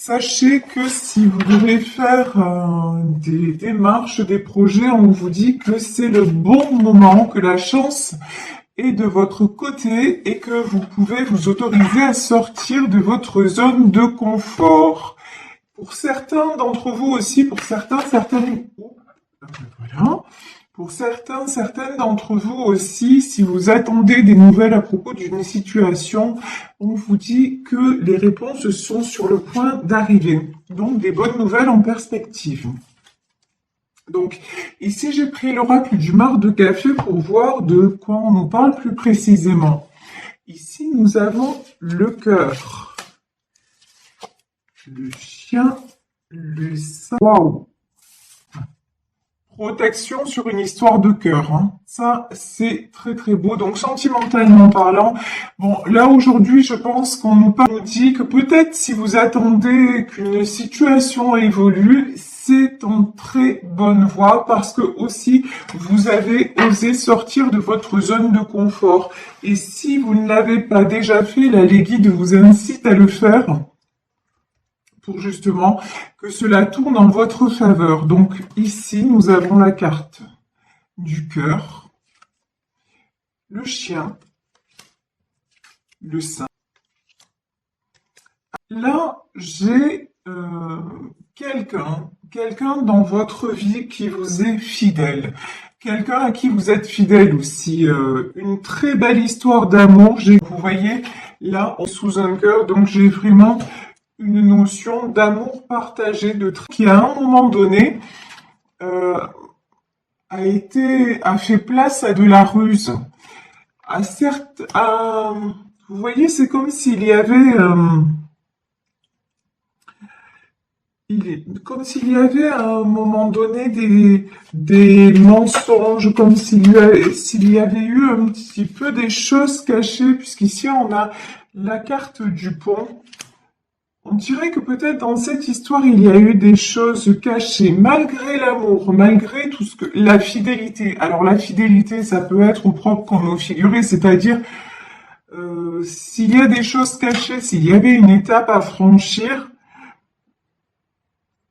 Sachez que si vous devez faire des démarches, des projets, on vous dit que c'est le bon moment, que la chance est de votre côté et que vous pouvez vous autoriser à sortir de votre zone de confort. Pour certains d'entre vous aussi, pour certains, certaines... Voilà. Pour certains, certaines d'entre vous aussi, si vous attendez des nouvelles à propos d'une situation, on vous dit que les réponses sont sur le point d'arriver. Donc, des bonnes nouvelles en perspective. Donc, ici, j'ai pris l'oracle du marc de café pour voir de quoi on nous parle plus précisément. Ici, nous avons le cœur, le chien, le sang. Waouh! Protection sur une histoire de cœur, hein. Ça, c'est très très beau. Donc, sentimentalement parlant, bon, là aujourd'hui, je pense qu'on nous dit que peut-être si vous attendez qu'une situation évolue, c'est en très bonne voie parce que aussi, vous avez osé sortir de votre zone de confort. Et si vous ne l'avez pas déjà fait, la les guides vous incite à le faire, pour justement que cela tourne en votre faveur. Donc ici, nous avons la carte du cœur, le chien, le saint. Là, j'ai quelqu'un dans votre vie qui vous est fidèle. Quelqu'un à qui vous êtes fidèle aussi. Une très belle histoire d'amour. Vous voyez, là, sous un cœur, donc j'ai vraiment une notion d'amour partagé, qui à un moment donné a fait place à de la ruse. Vous voyez, c'est comme s'il y avait à un moment donné des mensonges, comme s'il y avait eu un petit peu des choses cachées, puisqu'ici on a la carte du pont. On dirait que peut-être dans cette histoire, il y a eu des choses cachées, malgré l'amour, malgré tout ce que... La fidélité. Alors la fidélité, ça peut être au propre comme au figuré, c'est-à-dire s'il y a des choses cachées, s'il y avait une étape à franchir,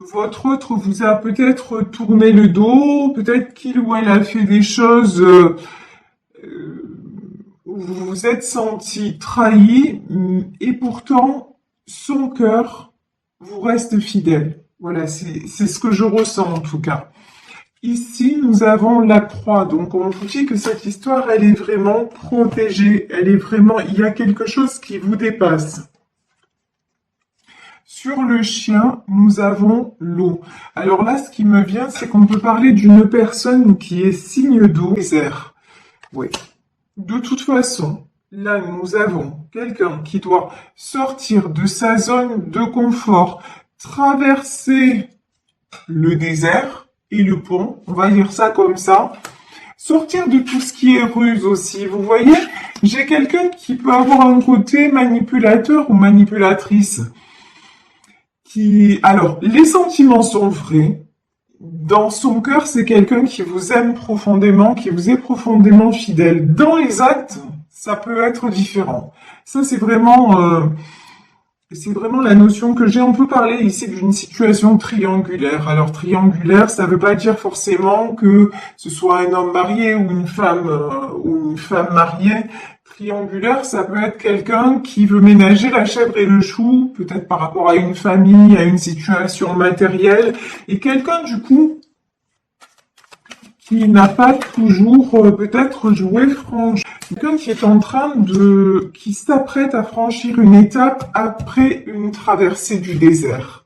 votre autre vous a peut-être tourné le dos, peut-être qu'il ou elle a fait des choses où vous vous êtes senti trahi, et pourtant... son cœur vous reste fidèle. Voilà, c'est ce que je ressens en tout cas. Ici, nous avons la croix. Donc, on vous dit que cette histoire, elle est vraiment protégée. Il y a quelque chose qui vous dépasse. Sur le chien, nous avons l'eau. Alors là, ce qui me vient, c'est qu'on peut parler d'une personne qui est signe d'eau, désert. Oui. De toute façon, là, nous avons quelqu'un qui doit sortir de sa zone de confort, traverser le désert et le pont, on va dire ça comme ça, sortir de tout ce qui est ruse aussi. Vous voyez, j'ai quelqu'un qui peut avoir un côté manipulateur ou manipulatrice. Alors, les sentiments sont vrais. Dans son cœur, c'est quelqu'un qui vous aime profondément, qui vous est profondément fidèle. Dans les actes, ça peut être différent. Ça, c'est vraiment la notion que j'ai. On peut parler ici d'une situation triangulaire. Alors, triangulaire, ça ne veut pas dire forcément que ce soit un homme marié ou une femme mariée. Triangulaire, ça peut être quelqu'un qui veut ménager la chèvre et le chou, peut-être par rapport à une famille, à une situation matérielle, et quelqu'un, du coup, qui n'a pas toujours peut-être joué franche. Quelqu'un qui est qui s'apprête à franchir une étape après une traversée du désert.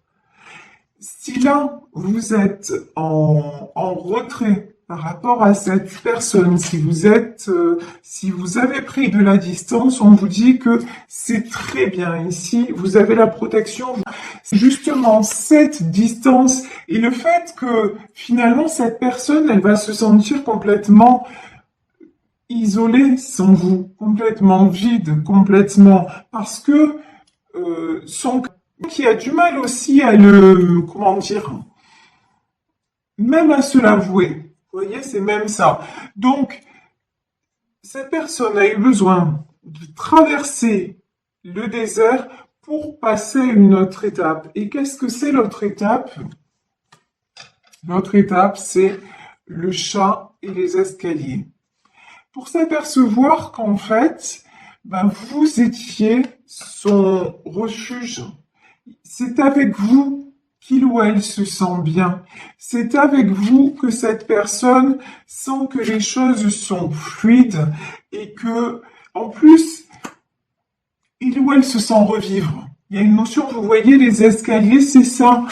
Si là, vous êtes en retrait par rapport à cette personne, si vous avez pris de la distance, on vous dit que c'est très bien ici, vous avez la protection. C'est justement cette distance et le fait que finalement cette personne, elle va se sentir complètement isolée sans vous, complètement vide, complètement, parce que son cœur qui a du mal aussi à même à se l'avouer. Vous voyez, c'est même ça. Donc, cette personne a eu besoin de traverser le désert pour passer à une autre étape. Et qu'est-ce que c'est l'autre étape? L'autre étape, c'est le chat et les escaliers. Pour s'apercevoir qu'en fait, vous étiez son refuge. C'est avec vous qu'il ou elle se sent bien. C'est avec vous que cette personne sent que les choses sont fluides et que, en plus, il ou elle se sent revivre. Il y a une notion, vous voyez, les escaliers, c'est ça.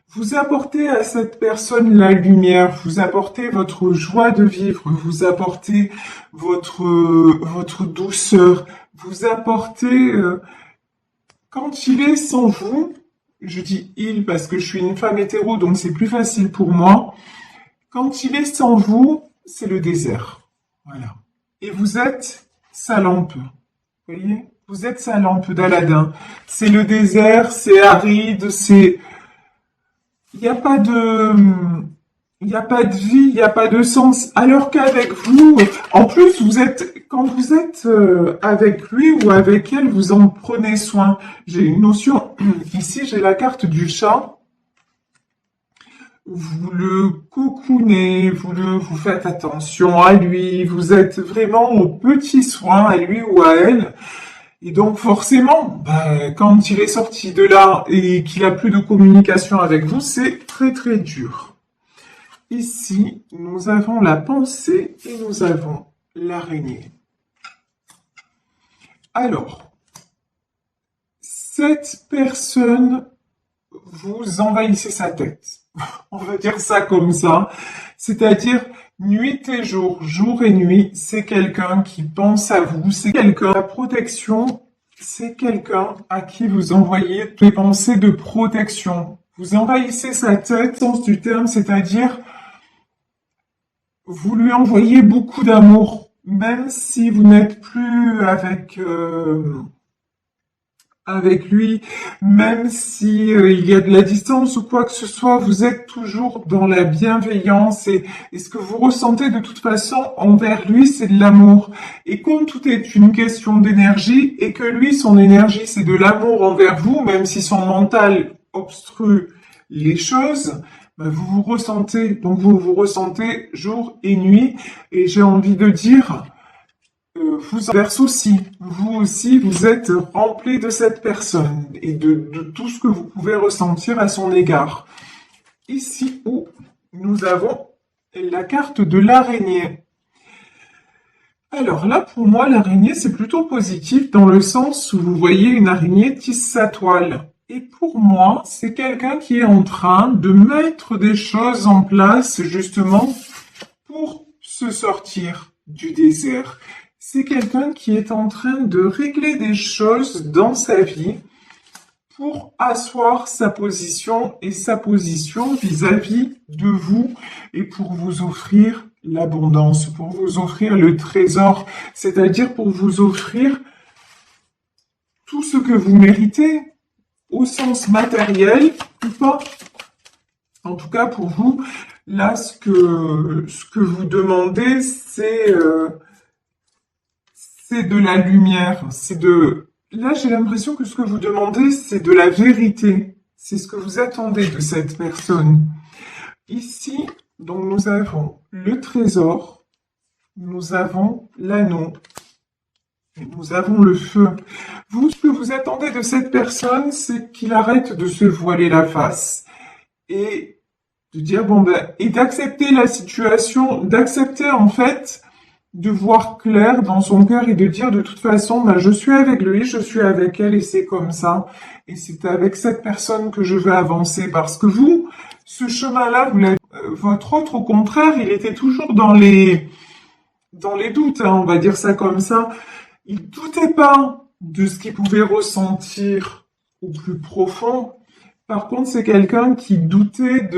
Vous apportez à cette personne la lumière, vous apportez votre joie de vivre, vous apportez votre douceur, vous apportez, quand il est sans vous, je dis il parce que je suis une femme hétéro, donc c'est plus facile pour moi, quand il est sans vous, c'est le désert. Voilà. Et vous êtes sa lampe. Vous voyez? Vous êtes sa lampe d'Aladin. C'est le désert, c'est aride, c'est... Il n'y a pas de... Il n'y a pas de vie, il n'y a pas de sens. Alors qu'avec vous, en plus, quand vous êtes avec lui ou avec elle, vous en prenez soin. J'ai une notion, ici j'ai la carte du chat. Vous le cocoonez, vous faites attention à lui, vous êtes vraiment aux petits soins, à lui ou à elle. Et donc forcément, quand il est sorti de là et qu'il a plus de communication avec vous, c'est très très dur. Ici, nous avons la pensée et nous avons l'araignée. Alors, cette personne, vous envahissez sa tête. On va dire ça comme ça. C'est-à-dire, nuit et jour, jour et nuit, c'est quelqu'un qui pense à vous, c'est quelqu'un, la protection, c'est quelqu'un à qui vous envoyez des pensées de protection. Vous envahissez sa tête, sens du terme, c'est-à-dire, vous lui envoyez beaucoup d'amour, même si vous n'êtes plus avec lui, même si il y a de la distance ou quoi que ce soit, vous êtes toujours dans la bienveillance et ce que vous ressentez de toute façon envers lui, c'est de l'amour. Et comme tout est une question d'énergie et que lui, son énergie, c'est de l'amour envers vous, même si son mental obstrue les choses, vous ressentez, donc vous vous ressentez jour et nuit. Et j'ai envie de dire, vous inverse aussi. Vous aussi, vous êtes rempli de cette personne et de tout ce que vous pouvez ressentir à son égard. Ici où nous avons la carte de l'araignée. Alors là, pour moi, l'araignée, c'est plutôt positif dans le sens où vous voyez une araignée tisse sa toile. Et pour moi, c'est quelqu'un qui est en train de mettre des choses en place justement pour se sortir du désert. C'est quelqu'un qui est en train de régler des choses dans sa vie pour asseoir sa position et sa position vis-à-vis de vous et pour vous offrir l'abondance, pour vous offrir le trésor, c'est-à-dire pour vous offrir tout ce que vous méritez au sens matériel ou pas. En tout cas, pour vous, là, ce que vous demandez, c'est de la lumière, là, j'ai l'impression que ce que vous demandez, c'est de la vérité. C'est ce que vous attendez de cette personne. Ici, donc, nous avons le trésor, nous avons l'anneau, et nous avons le feu. Vous, ce que vous attendez de cette personne, c'est qu'il arrête de se voiler la face. Et de dire, et d'accepter la situation, d'accepter, en fait, de voir clair dans son cœur et de dire de toute façon, je suis avec lui, je suis avec elle et c'est comme ça. Et c'est avec cette personne que je veux avancer parce que vous, ce chemin-là, votre autre, au contraire, il était toujours dans les doutes, on va dire ça comme ça. Il doutait pas de ce qu'il pouvait ressentir au plus profond. Par contre, c'est quelqu'un qui doutait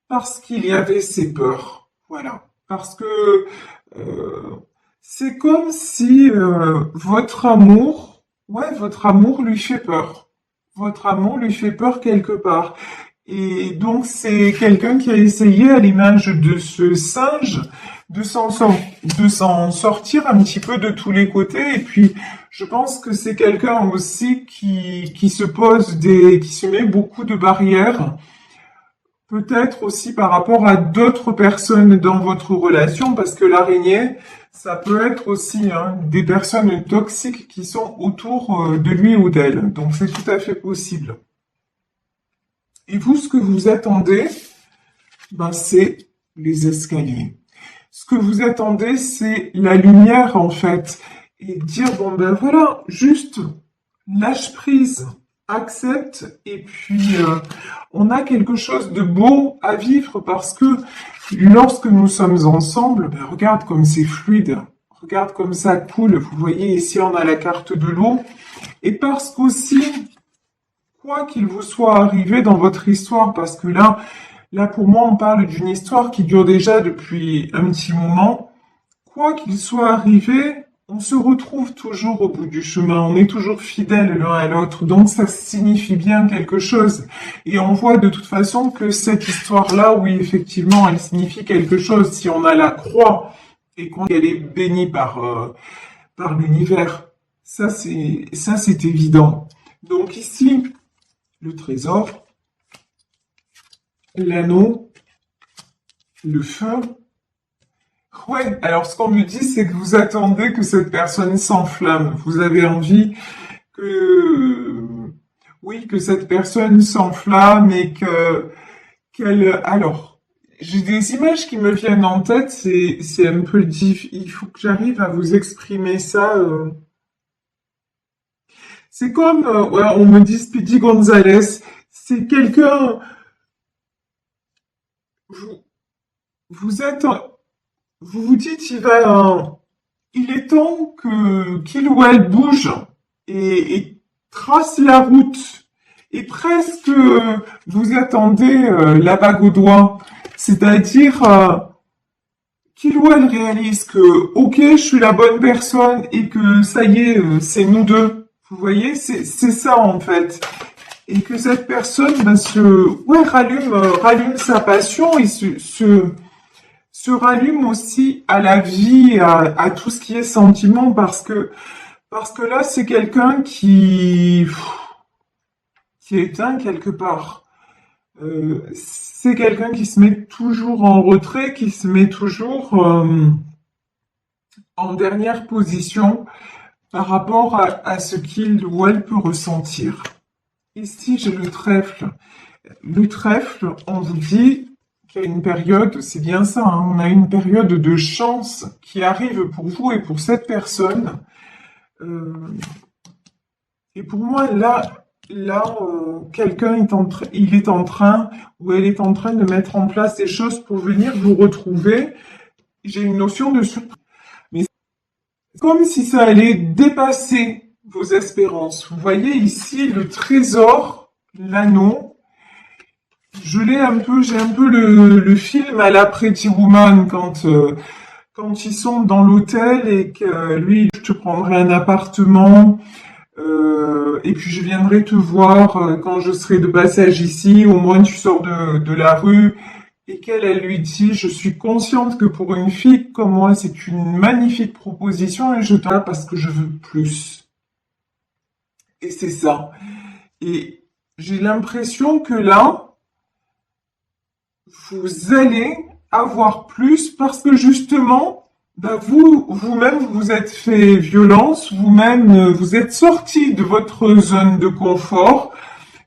parce qu'il y avait ses peurs. Voilà. Parce que c'est comme si votre amour lui fait peur. Votre amour lui fait peur quelque part. Et donc, c'est quelqu'un qui a essayé, à l'image de ce singe, de s'en sortir un petit peu de tous les côtés. Et puis, je pense que c'est quelqu'un aussi qui se qui se met beaucoup de barrières. Peut-être aussi par rapport à d'autres personnes dans votre relation, parce que l'araignée, ça peut être aussi hein, des personnes toxiques qui sont autour de lui ou d'elle. Donc c'est tout à fait possible. Et vous, ce que vous attendez, ben, c'est les escaliers. Ce que vous attendez, c'est la lumière en fait. Et dire, bon ben voilà, juste lâche prise, accepte, et puis on a quelque chose de beau à vivre parce que lorsque nous sommes ensemble, ben regarde comme c'est fluide, regarde comme ça coule. Vous voyez ici on a la carte de l'eau, et parce qu'aussi, quoi qu'il vous soit arrivé dans votre histoire, parce que là pour moi on parle d'une histoire qui dure déjà depuis un petit moment, quoi qu'il soit arrivé, on se retrouve toujours au bout du chemin, on est toujours fidèles l'un à l'autre, donc ça signifie bien quelque chose. Et on voit de toute façon que cette histoire-là, oui, effectivement, elle signifie quelque chose. Si on a la croix et qu'elle est bénie par l'univers, ça c'est évident. Donc ici, le trésor, l'anneau, le feu. Ouais, alors ce qu'on me dit, c'est que vous attendez que cette personne s'enflamme. Vous avez envie que, oui, que cette personne s'enflamme et alors, j'ai des images qui me viennent en tête, c'est un peu difficile. Il faut que j'arrive à vous exprimer ça. C'est comme, ouais, on me dit Speedy Gonzalez, c'est quelqu'un, vous, vous êtes, vous vous dites, il est temps qu'il ou elle bouge et trace la route. Et presque, vous attendez la bague au doigt. C'est-à-dire qu'il ou elle réalise que, ok, je suis la bonne personne et que ça y est, c'est nous deux. Vous voyez, c'est ça en fait. Et que cette personne ben, rallume sa passion et se rallume aussi à la vie, à tout ce qui est sentiment, parce que là, c'est quelqu'un qui est éteint quelque part. C'est quelqu'un qui se met toujours en retrait, qui se met toujours en dernière position par rapport à ce qu'il ou elle peut ressentir. Ici, j'ai le trèfle. Le trèfle, on vous dit qu'il y a une période, c'est bien ça, hein, on a une période de chance qui arrive pour vous et pour cette personne. Et pour moi, quelqu'un il est en train, ou elle est en train de mettre en place des choses pour venir vous retrouver. J'ai une notion de surprise. Mais c'est comme si ça allait dépasser vos espérances. Vous voyez ici le trésor, l'anneau. J'ai un peu le film à la Pretty Woman quand ils sont dans l'hôtel et que lui, je te prendrai un appartement. Et puis je viendrai te voir quand je serai de passage ici, au moins tu sors de la rue, et elle lui dit, je suis consciente que pour une fille comme moi, c'est une magnifique proposition et je t'en parce que je veux plus. Et c'est ça. Et j'ai l'impression que là, vous allez avoir plus parce que justement, bah vous-même, vous êtes fait violence, vous-même, vous êtes sorti de votre zone de confort,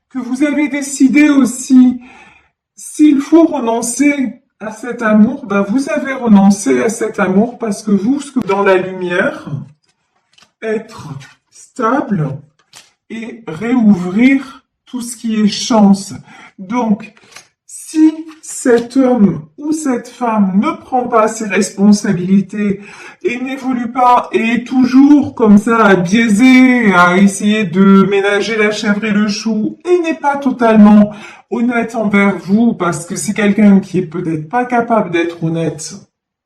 que vous avez décidé aussi, s'il faut renoncer à cet amour, bah vous avez renoncé à cet amour parce que vous, dans la lumière, être stable et réouvrir tout ce qui est chance. Donc, si cet homme ou cette femme ne prend pas ses responsabilités et n'évolue pas et est toujours comme ça à biaiser, à essayer de ménager la chèvre et le chou et n'est pas totalement honnête envers vous parce que c'est quelqu'un qui est peut-être pas capable d'être honnête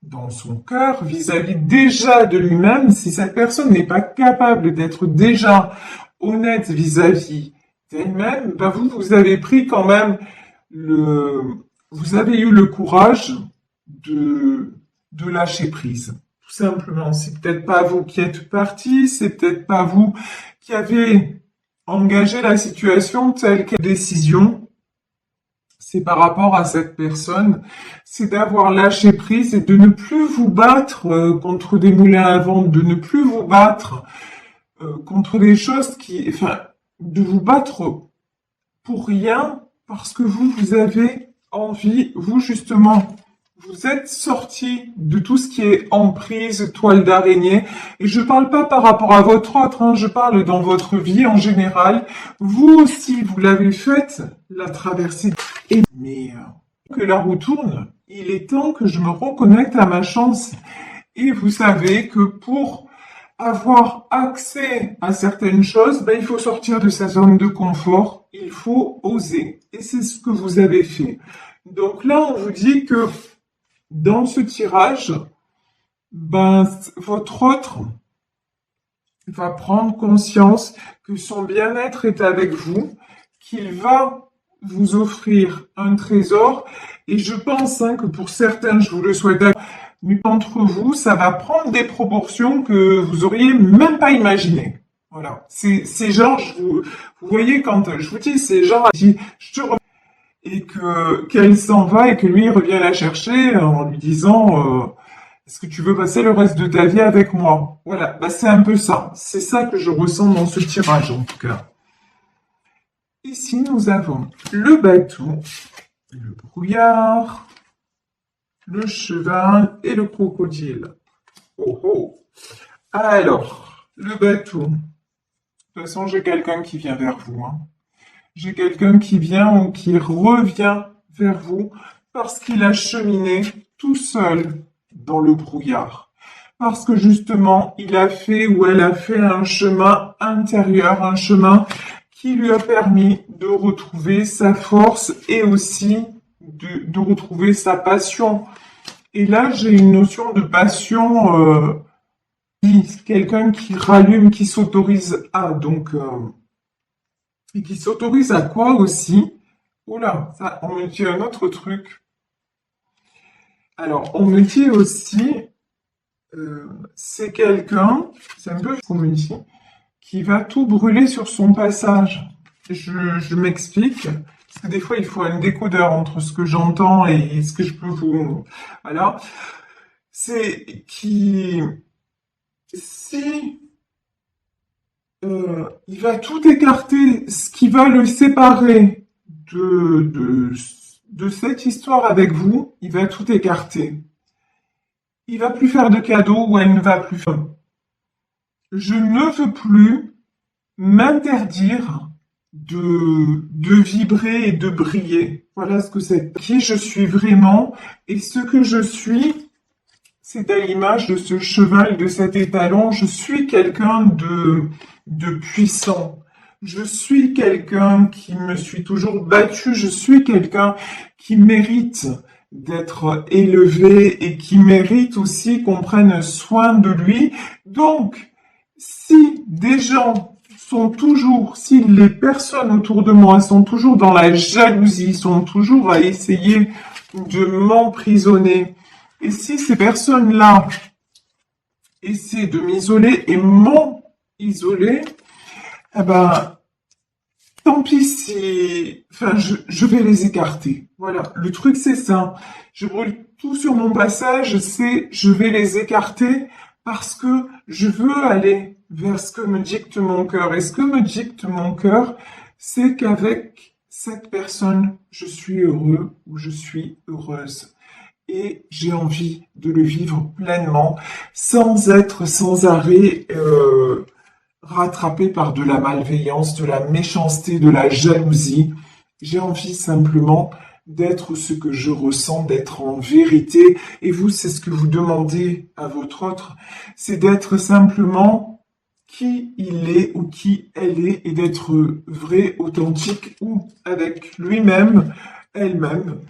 dans son cœur vis-à-vis déjà de lui-même, si cette personne n'est pas capable d'être déjà honnête vis-à-vis d'elle-même, ben vous avez pris quand même vous avez eu le courage de lâcher prise. Tout simplement, c'est peut-être pas vous qui êtes parti, c'est peut-être pas vous qui avez engagé la situation telle qu'elle décision. C'est par rapport à cette personne, c'est d'avoir lâché prise et de ne plus vous battre contre des moulins à vent, de ne plus vous battre contre des choses enfin, de vous battre pour rien parce que vous avez envie, vous justement, vous êtes sorti de tout ce qui est emprise, toile d'araignée, et je parle pas par rapport à votre autre, hein, je parle dans votre vie en général. Vous aussi, vous l'avez faite, la traversée. Mais que la roue tourne, il est temps que je me reconnecte à ma chance. Et vous savez que pour avoir accès à certaines choses, ben, il faut sortir de sa zone de confort, il faut oser. Et c'est ce que vous avez fait. Donc là, on vous dit que dans ce tirage, ben, votre autre va prendre conscience que son bien-être est avec vous, qu'il va vous offrir un trésor. Et je pense que pour certains, je vous le souhaite, mais d'entre vous, ça va prendre des proportions que vous auriez même pas imaginées. Voilà. C'est genre, vous voyez, quand je vous dis, c'est genre, je te remets, et qu'elle s'en va et que lui il revient la chercher en lui disant est-ce que tu veux passer le reste de ta vie avec moi? Voilà, bah c'est un peu ça. C'est ça que je ressens dans ce tirage en tout cas. Ici nous avons le bateau, le brouillard, le cheval et le crocodile. Oh oh. Alors, le bateau. De toute façon, j'ai quelqu'un qui vient vers vous. Hein. J'ai quelqu'un qui vient ou qui revient vers vous parce qu'il a cheminé tout seul dans le brouillard. Parce que justement, il a fait ou elle a fait un chemin intérieur, un chemin qui lui a permis de retrouver sa force et aussi de retrouver sa passion. Et là, j'ai une notion de passion, quelqu'un qui rallume, qui s'autorise à. Donc, et qui s'autorise à quoi aussi? Oh là, ça, on me dit un autre truc. Alors, on me dit aussi, c'est quelqu'un, c'est un peu qu'on me dit, qui va tout brûler sur son passage. Je m'explique, parce que des fois, il faut un décodeur entre ce que j'entends et ce que je peux vous... Voilà. C'est qui... Si... il va tout écarter, ce qui va le séparer de cette histoire avec vous, il va tout écarter. Il va plus faire de cadeaux ou elle ne va plus faire. Je ne veux plus m'interdire de vibrer et de briller. Voilà ce que c'est. Qui je suis vraiment et ce que je suis, c'est à l'image de ce cheval, de cet étalon. Je suis quelqu'un de puissant. Je suis quelqu'un qui me suis toujours battu. Je suis quelqu'un qui mérite d'être élevé et qui mérite aussi qu'on prenne soin de lui. Donc, si des gens sont toujours, si les personnes autour de moi sont toujours dans la jalousie, sont toujours à essayer de m'emprisonner, et si ces personnes-là essaient de m'isoler et m'ont isolé, eh ben, tant pis si, enfin, je vais les écarter. Voilà. Le truc, c'est ça. Je brûle tout sur mon passage, je vais les écarter parce que je veux aller vers ce que me dicte mon cœur. Et ce que me dicte mon cœur, c'est qu'avec cette personne, je suis heureux ou je suis heureuse. Et j'ai envie de le vivre pleinement, sans être sans arrêt rattrapé par de la malveillance, de la méchanceté, de la jalousie. J'ai envie simplement d'être ce que je ressens, d'être en vérité. Et vous, c'est ce que vous demandez à votre autre, c'est d'être simplement qui il est ou qui elle est et d'être vrai, authentique ou avec lui-même, elle-même.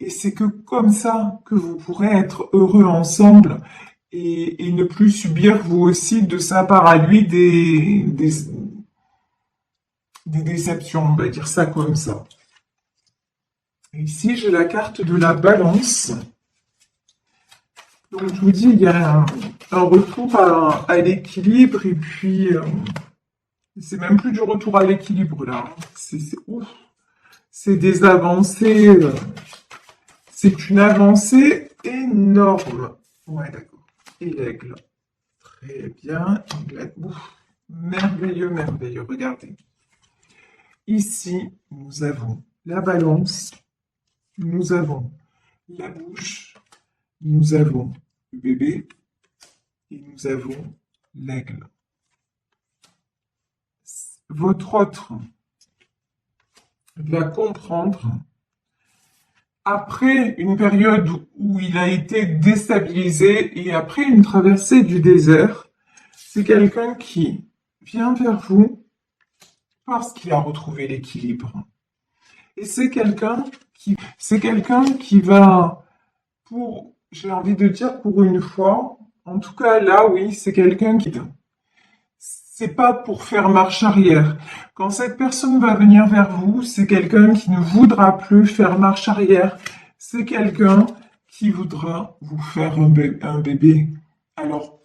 Et c'est que comme ça que vous pourrez être heureux ensemble et ne plus subir vous aussi de sa part à lui des déceptions, on va dire ça comme ça. Et ici, j'ai la carte de la balance. Donc je vous dis, il y a un retour à l'équilibre et puis c'est même plus du retour à l'équilibre là. C'est ouf. C'est des avancées. C'est une avancée énorme. Ouais, d'accord. Et l'aigle. Très bien. Ouf. Merveilleux, merveilleux. Regardez. Ici, nous avons la balance. Nous avons la bouche. Nous avons le bébé. Et nous avons l'aigle. Votre autre va comprendre, après une période où il a été déstabilisé et après une traversée du désert, c'est quelqu'un qui vient vers vous parce qu'il a retrouvé l'équilibre. Et c'est quelqu'un qui va, j'ai envie de dire pour une fois, en tout cas là, oui, c'est quelqu'un qui, c'est pas pour faire marche arrière. Quand cette personne va venir vers vous, c'est quelqu'un qui ne voudra plus faire marche arrière. C'est quelqu'un qui voudra vous faire un bébé. Alors,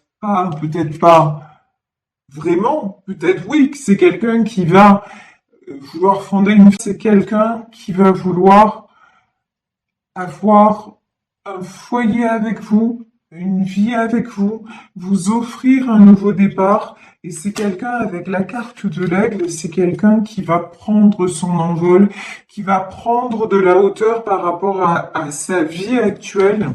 peut-être pas vraiment, peut-être oui, que c'est quelqu'un qui va vouloir fonder c'est quelqu'un qui va vouloir avoir un foyer avec vous, une vie avec vous, vous offrir un nouveau départ. Et c'est quelqu'un avec la carte de l'aigle, c'est quelqu'un qui va prendre son envol, qui va prendre de la hauteur par rapport à sa vie actuelle.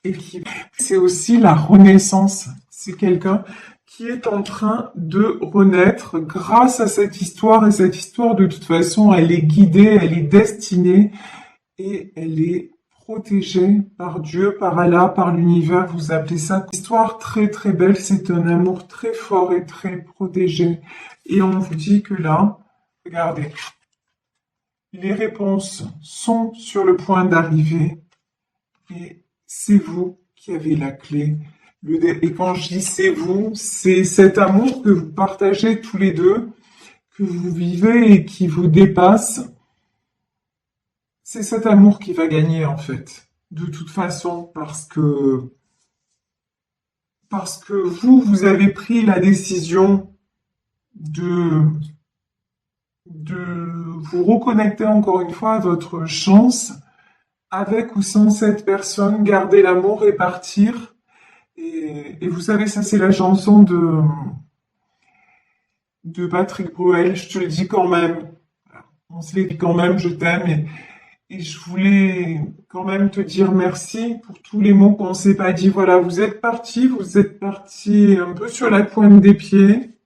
Et qui, c'est aussi la renaissance. C'est quelqu'un qui est en train de renaître grâce à cette histoire. Et cette histoire, de toute façon, elle est guidée, elle est destinée et elle est protégée par Dieu, par Allah, par l'univers. Vous appelez ça une histoire très très belle. C'est un amour très fort et très protégé. Et on vous dit que là, regardez, les réponses sont sur le point d'arriver et c'est vous qui avez la clé. Et quand je dis c'est vous, c'est cet amour que vous partagez tous les deux, que vous vivez et qui vous dépasse. C'est cet amour qui va gagner en fait, de toute façon, parce que vous avez pris la décision de vous reconnecter encore une fois à votre chance, avec ou sans cette personne, garder l'amour et partir. Et vous savez, ça c'est la chanson de Patrick Bruel, je te le dis quand même. On se l'est dit quand même, je t'aime. Et je voulais quand même te dire merci pour tous les mots qu'on s'est pas dit. Voilà, vous êtes parti un peu sur la pointe des pieds.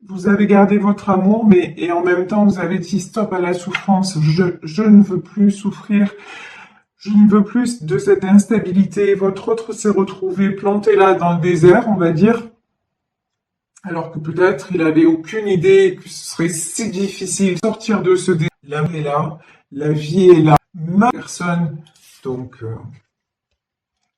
Vous avez gardé votre amour, et en même temps, vous avez dit stop à la souffrance. Je ne veux plus souffrir. Je ne veux plus de cette instabilité. Votre autre s'est retrouvé planté là dans le désert, on va dire. Alors que peut-être il avait aucune idée que ce serait si difficile de sortir de ce désert. L'âme est là, la vie est là, ma personne. Donc,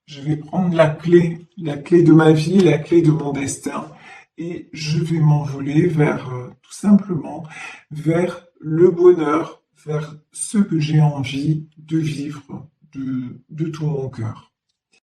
je vais prendre la clé de ma vie, la clé de mon destin, et je vais m'envoler vers, tout simplement, vers le bonheur, vers ce que j'ai envie de vivre de tout mon cœur.